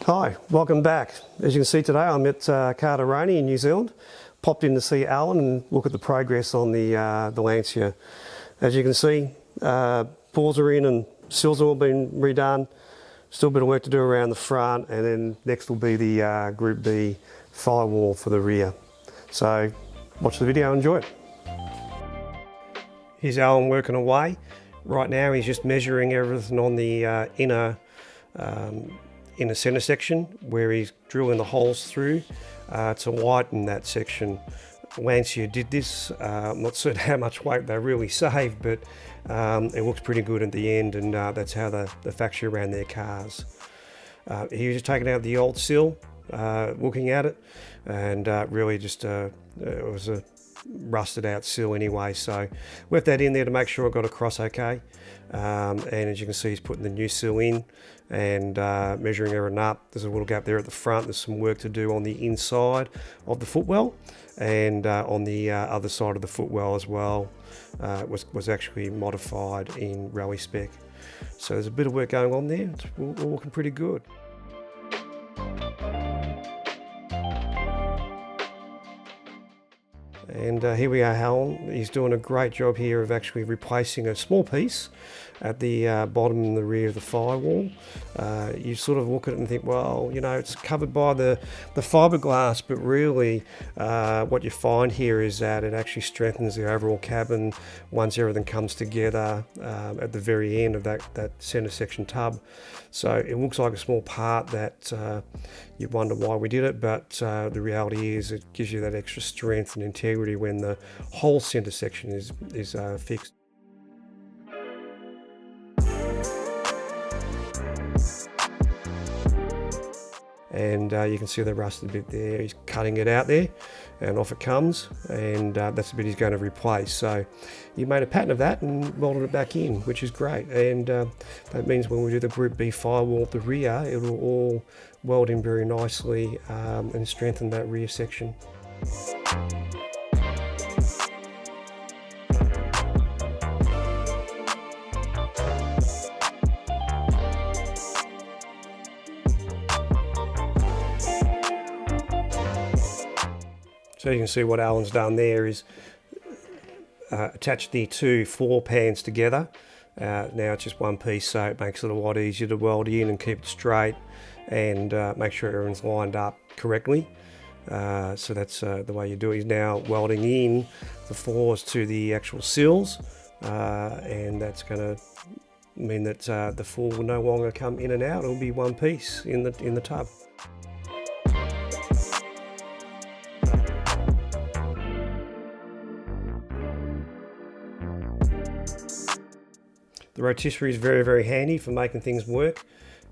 Hi, welcome back. As you can see today, I'm at Carteroni in New Zealand. Popped in to see Alan and look at the progress on the Lancia. As you can see, paws are in and sills have all been redone. Still a bit of work to do around the front, and then next will be the Group B firewall for the rear. So watch the video and enjoy it. Here's Alan working away. Right now he's just measuring everything on the inner centre section where he's drilling the holes through to widen that section. Lancia did this. I'm not certain how much weight they really saved, but it looks pretty good at the end, and that's how the factory ran their cars. He was just taking out the old sill, looking at it, and really just it was a rusted out sill anyway, so left that in there to make sure it got across okay. And as you can see, he's putting the new sill in and measuring everything up. There's a little gap there at the front. There's some work to do on the inside of the footwell, and on the other side of the footwell as well was actually modified in rally spec. So there's a bit of work going on there. It's all looking pretty good. And here we are, Alan. He's doing a great job here of actually replacing a small piece at the bottom and the rear of the firewall. You sort of look at it and think, well, you know, it's covered by the fiberglass, but really what you find here is that it actually strengthens the overall cabin once everything comes together at the very end of that centre section tub. So it looks like a small part that you wonder why we did it, but the reality is it gives you that extra strength and integrity when the whole centre section is fixed. And you can see the rusted bit there. He's cutting it out there, and off it comes, and that's the bit he's going to replace. So he made a pattern of that and welded it back in, which is great. And that means when we do the Group B firewall at the rear, it will all weld in very nicely and strengthen that rear section. So you can see what Alan's done there is attach the two floor pans together. Now it's just one piece, so it makes it a lot easier to weld in and keep it straight, and make sure everything's lined up correctly. So that's the way you do it. He's now welding in the floors to the actual sills, and that's going to mean that the floor will no longer come in and out. It'll be one piece in the tub. The rotisserie is very, very handy for making things work.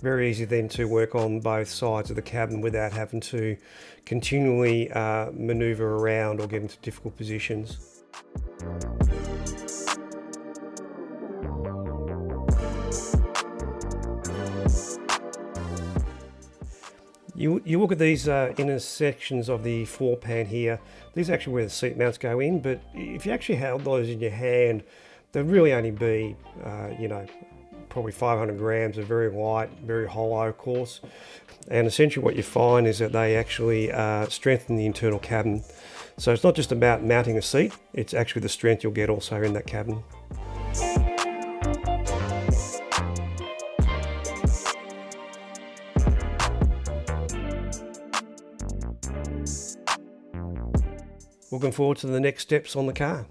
Very easy then to work on both sides of the cabin without having to continually maneuver around or get into difficult positions. You look at these inner sections of the floor pan here. These are actually where the seat mounts go in, but if you actually held those in your hand, they'd really only be, you know, probably 500 grams. They're very light, very hollow, of course. And essentially what you find is that they actually strengthen the internal cabin. So it's not just about mounting a seat, it's actually the strength you'll get also in that cabin. Looking forward to the next steps on the car.